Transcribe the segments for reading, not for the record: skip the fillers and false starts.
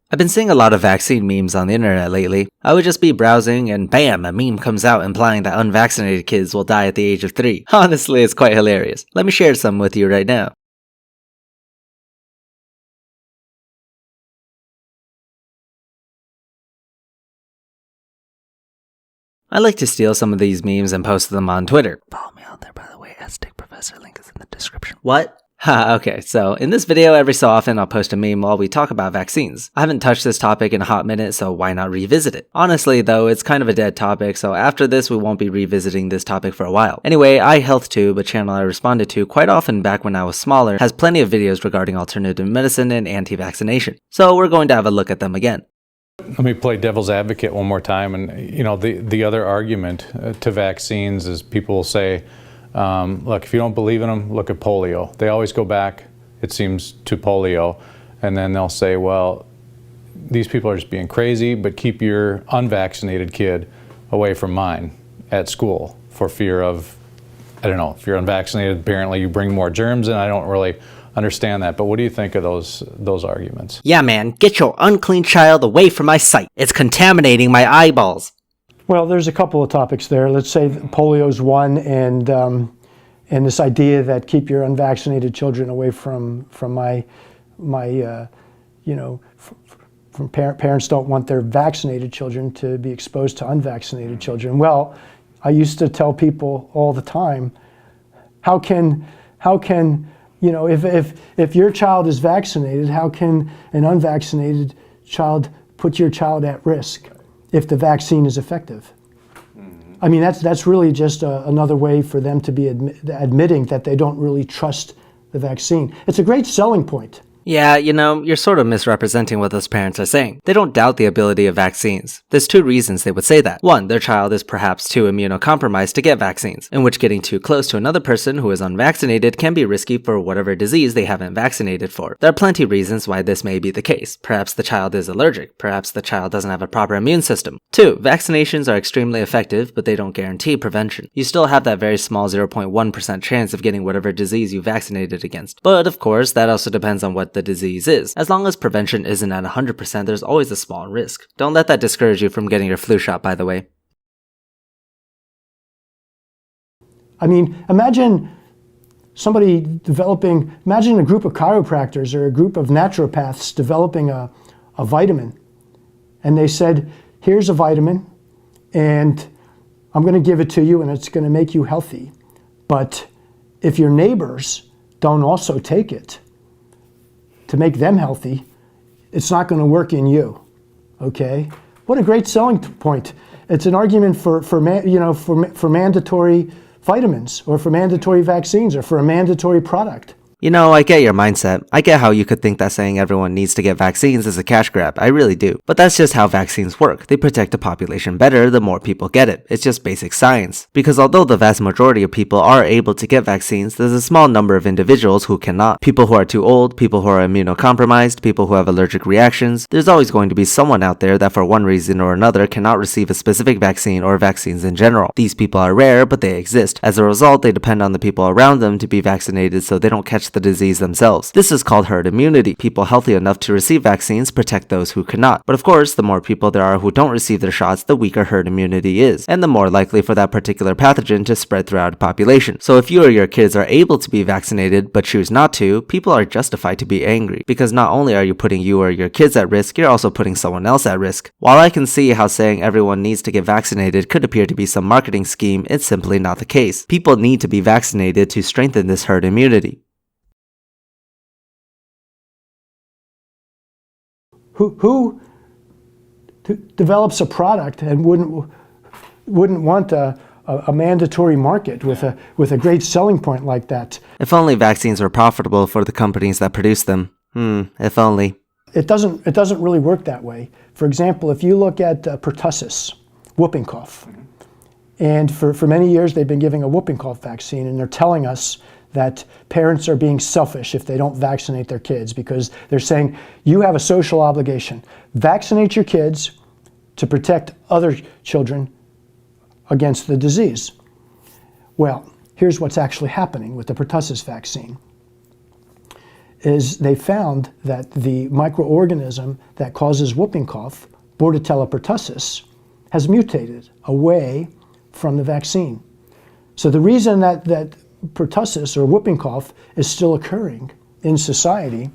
I've been seeing a lot of vaccine memes on the internet lately. I would just be browsing and bam, a meme comes out implying that unvaccinated kids will die at the age of 3. Honestly, it's quite hilarious. Let me share some with you right now. I like to steal some of these memes and post them on Twitter. Follow me on there, by the way. #Professor link is in the description. What? Okay, so in this video, every so often I'll post a meme while we talk about vaccines. I haven't touched this topic in a hot minute, so why not revisit it? Honestly though, it's kind of a dead topic, so after this we won't be revisiting this topic for a while. Anyway, iHealthTube, a channel I responded to quite often back when I was smaller, has plenty of videos regarding alternative medicine and anti-vaccination. So we're going to have a look at them again. Let me play devil's advocate one more time, and the other argument to vaccines is people will say, look, if you don't believe in them, look at polio. They always go back, it seems, to polio, and then they'll say, well, these people are just being crazy, but keep your unvaccinated kid away from mine at school for fear of, I don't know, if you're unvaccinated, apparently you bring more germs in. I don't really understand that, but what do you think of those arguments? Yeah man, get your unclean child away from my sight. It's contaminating my eyeballs. Well, there's a couple of topics there. Let's say polio's one, and this idea that keep your unvaccinated children away from parents don't want their vaccinated children to be exposed to unvaccinated children. Well, I used to tell people all the time, how can if your child is vaccinated, how can an unvaccinated child put your child at risk if the vaccine is effective? I mean, that's really just another way for them to be admitting that they don't really trust the vaccine. It's a great selling point. Yeah, you're sort of misrepresenting what those parents are saying. They don't doubt the ability of vaccines. There's two reasons they would say that. One, their child is perhaps too immunocompromised to get vaccines, in which getting too close to another person who is unvaccinated can be risky for whatever disease they haven't vaccinated for. There are plenty of reasons why this may be the case. Perhaps the child is allergic. Perhaps the child doesn't have a proper immune system. Two, vaccinations are extremely effective, but they don't guarantee prevention. You still have that very small 0.1% chance of getting whatever disease you vaccinated against. But of course, that also depends on what the disease is. As long as prevention isn't at 100%, there's always a small risk. Don't let that discourage you from getting your flu shot, by the way. I mean, imagine imagine a group of chiropractors or a group of naturopaths developing a vitamin. And they said, here's a vitamin, and I'm going to give it to you, and it's going to make you healthy. But if your neighbors don't also take it, to make them healthy, it's not going to work in you, okay? What a great selling point. It's an argument for mandatory vitamins, or for mandatory vaccines, or for a mandatory product. I get your mindset. I get how you could think that saying everyone needs to get vaccines is a cash grab. I really do. But that's just how vaccines work. They protect the population better the more people get it. It's just basic science. Because although the vast majority of people are able to get vaccines, there's a small number of individuals who cannot. People who are too old, people who are immunocompromised, people who have allergic reactions. There's always going to be someone out there that for one reason or another cannot receive a specific vaccine or vaccines in general. These people are rare, but they exist. As a result, they depend on the people around them to be vaccinated so they don't catch the disease themselves. This is called herd immunity. People healthy enough to receive vaccines protect those who cannot. But of course, the more people there are who don't receive their shots, the weaker herd immunity is, and the more likely for that particular pathogen to spread throughout a population. So if you or your kids are able to be vaccinated but choose not to, people are justified to be angry, because not only are you putting you or your kids at risk, you're also putting someone else at risk. While I can see how saying everyone needs to get vaccinated could appear to be some marketing scheme, it's simply not the case. People need to be vaccinated to strengthen this herd immunity. Who develops a product and wouldn't want a mandatory market with a great selling point like that? If only vaccines were profitable for the companies that produce them. If only. It doesn't really work that way. For example, if you look at Pertussis, whooping cough, and for many years they've been giving a whooping cough vaccine, and they're telling us that parents are being selfish if they don't vaccinate their kids, because they're saying you have a social obligation. Vaccinate your kids to protect other children against the disease. Well, here's what's actually happening with the pertussis vaccine. is they found that the microorganism that causes whooping cough, Bordetella pertussis, has mutated away from the vaccine. So the reason that pertussis or whooping cough is still occurring in society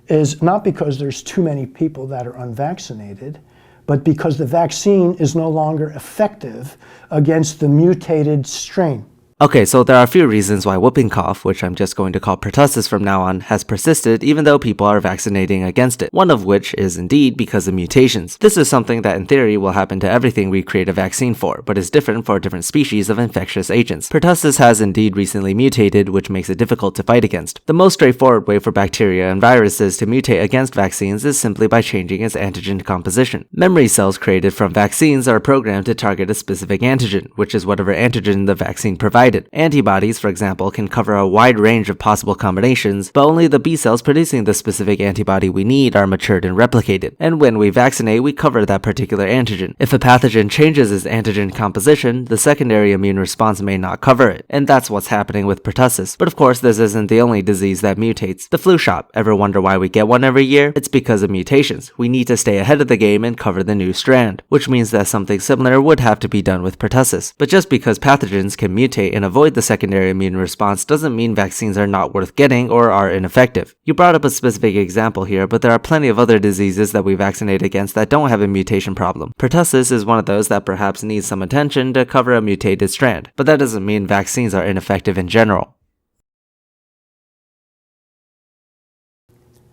is not because there's too many people that are unvaccinated, but because the vaccine is no longer effective against the mutated strain. Okay, so there are a few reasons why whooping cough, which I'm just going to call pertussis from now on, has persisted even though people are vaccinating against it. One of which is indeed because of mutations. This is something that in theory will happen to everything we create a vaccine for, but is different for different species of infectious agents. Pertussis has indeed recently mutated, which makes it difficult to fight against. The most straightforward way for bacteria and viruses to mutate against vaccines is simply by changing its antigen composition. Memory cells created from vaccines are programmed to target a specific antigen, which is whatever antigen the vaccine provides. Antibodies, for example, can cover a wide range of possible combinations, but only the B cells producing the specific antibody we need are matured and replicated. And when we vaccinate, we cover that particular antigen. If a pathogen changes its antigen composition, the secondary immune response may not cover it, and that's what's happening with pertussis. But of course, this isn't the only disease that mutates. The flu shot, ever wonder why we get one every year? It's because of mutations. We need to stay ahead of the game and cover the new strand, which means that something similar would have to be done with pertussis. But just because pathogens can mutate and avoid the secondary immune response doesn't mean vaccines are not worth getting or are ineffective. You brought up a specific example here, but there are plenty of other diseases that we vaccinate against that don't have a mutation problem. Pertussis is one of those that perhaps needs some attention to cover a mutated strand, but that doesn't mean vaccines are ineffective in general.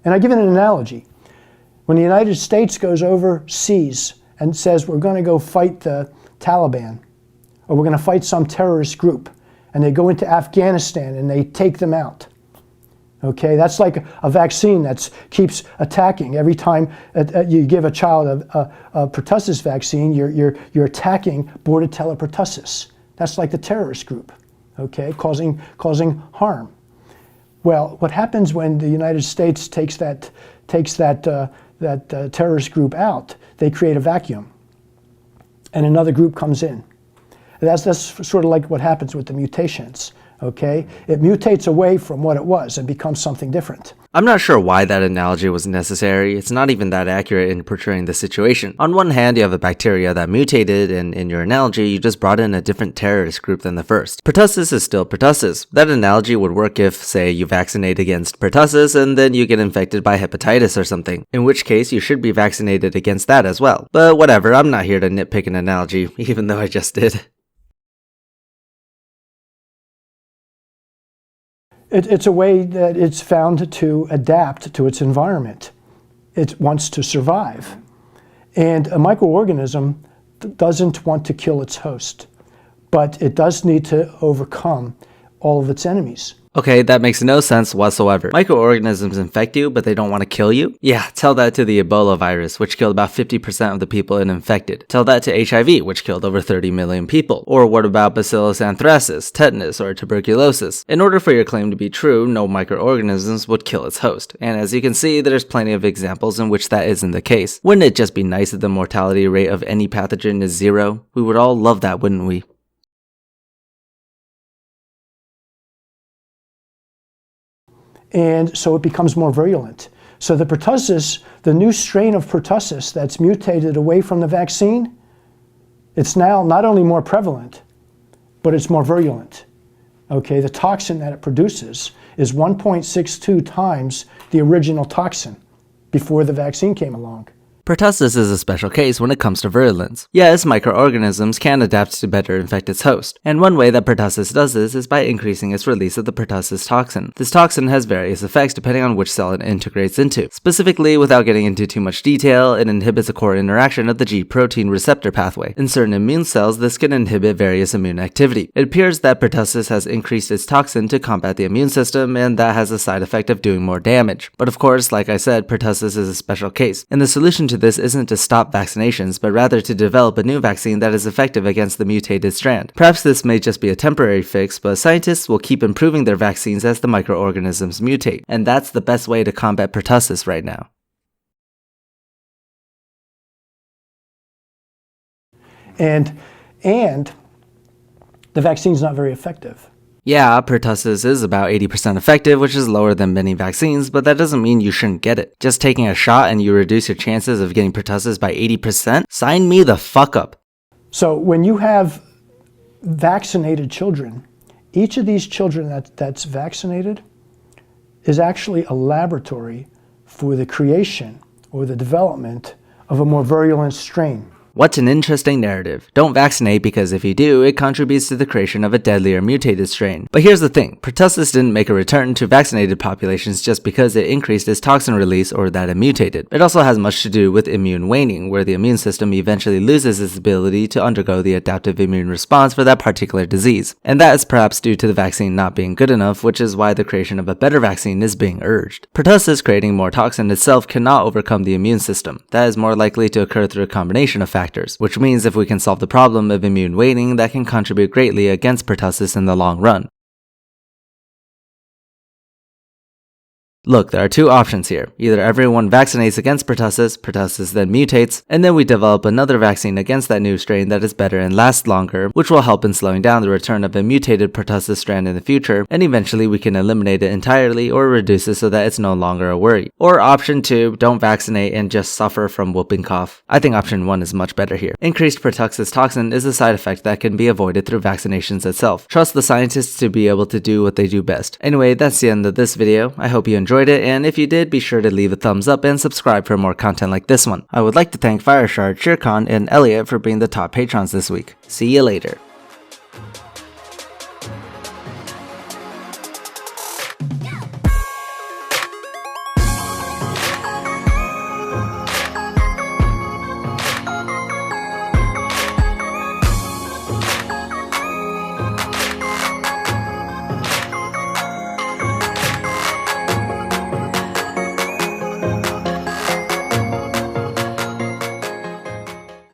And I give it an analogy. When the United States goes overseas and says we're going to go fight the Taliban, or we're going to fight some terrorist group, and they go into Afghanistan and they take them out. Okay, that's like a vaccine that keeps attacking. Every time you give a child a pertussis vaccine, you're attacking Bordetella pertussis. That's like the terrorist group, okay, causing harm. Well, what happens when the United States takes that terrorist group out? They create a vacuum, and another group comes in. That's sort of like what happens with the mutations, okay? It mutates away from what it was and becomes something different. I'm not sure why that analogy was necessary. It's not even that accurate in portraying the situation. On one hand, you have a bacteria that mutated, and in your analogy, you just brought in a different terrorist group than the first. Pertussis is still pertussis. That analogy would work if, say, you vaccinate against pertussis and then you get infected by hepatitis or something, in which case you should be vaccinated against that as well. But whatever, I'm not here to nitpick an analogy, even though I just did. It's a way that it's found to adapt to its environment. It wants to survive. And a microorganism doesn't want to kill its host, but it does need to overcome all of its enemies. Okay, that makes no sense whatsoever. Microorganisms infect you, but they don't want to kill you? Yeah, tell that to the Ebola virus, which killed about 50% of the people it infected. Tell that to HIV, which killed over 30 million people. Or what about Bacillus anthracis, tetanus, or tuberculosis? In order for your claim to be true, no microorganisms would kill its host. And as you can see, there's plenty of examples in which that isn't the case. Wouldn't it just be nice if the mortality rate of any pathogen is 0? We would all love that, wouldn't we? And so it becomes more virulent. So the pertussis, the new strain of pertussis that's mutated away from the vaccine, it's now not only more prevalent, but it's more virulent. Okay, the toxin that it produces is 1.62 times the original toxin before the vaccine came along. Pertussis is a special case when it comes to virulence. Yes, microorganisms can adapt to better infect its host, and one way that pertussis does this is by increasing its release of the pertussis toxin. This toxin has various effects depending on which cell it integrates into. Specifically, without getting into too much detail, it inhibits a core interaction of the G protein receptor pathway. In certain immune cells, this can inhibit various immune activity. It appears that pertussis has increased its toxin to combat the immune system, and that has a side effect of doing more damage. But of course, like I said, pertussis is a special case, and the solution to this isn't to stop vaccinations, but rather to develop a new vaccine that is effective against the mutated strand. Perhaps this may just be a temporary fix, but scientists will keep improving their vaccines as the microorganisms mutate, and that's the best way to combat pertussis right now. And the vaccine's not very effective. Yeah, pertussis is about 80% effective, which is lower than many vaccines, but that doesn't mean you shouldn't get it. Just taking a shot and you reduce your chances of getting pertussis by 80%? Sign me the fuck up. So when you have vaccinated children, each of these children that's vaccinated is actually a laboratory for the creation or the development of a more virulent strain. What an interesting narrative. Don't vaccinate because if you do, it contributes to the creation of a deadlier mutated strain. But here's the thing, pertussis didn't make a return to vaccinated populations just because it increased its toxin release or that it mutated. It also has much to do with immune waning, where the immune system eventually loses its ability to undergo the adaptive immune response for that particular disease. And that is perhaps due to the vaccine not being good enough, which is why the creation of a better vaccine is being urged. Pertussis creating more toxin itself cannot overcome the immune system. That is more likely to occur through a combination of factors, which means if we can solve the problem of immune waning, that can contribute greatly against pertussis in the long run. Look, there are two options here. Either everyone vaccinates against pertussis, pertussis then mutates, and then we develop another vaccine against that new strain that is better and lasts longer, which will help in slowing down the return of a mutated pertussis strand in the future, and eventually we can eliminate it entirely or reduce it so that it's no longer a worry. Or option 2, don't vaccinate and just suffer from whooping cough. I think option 1 is much better here. Increased pertussis toxin is a side effect that can be avoided through vaccinations itself. Trust the scientists to be able to do what they do best. Anyway, that's the end of this video. I hope you enjoyed it, and if you did, be sure to leave a thumbs up and subscribe for more content like this one. I would like to thank Fireshard, Shirkan, and Elliot for being the top patrons this week. See you later.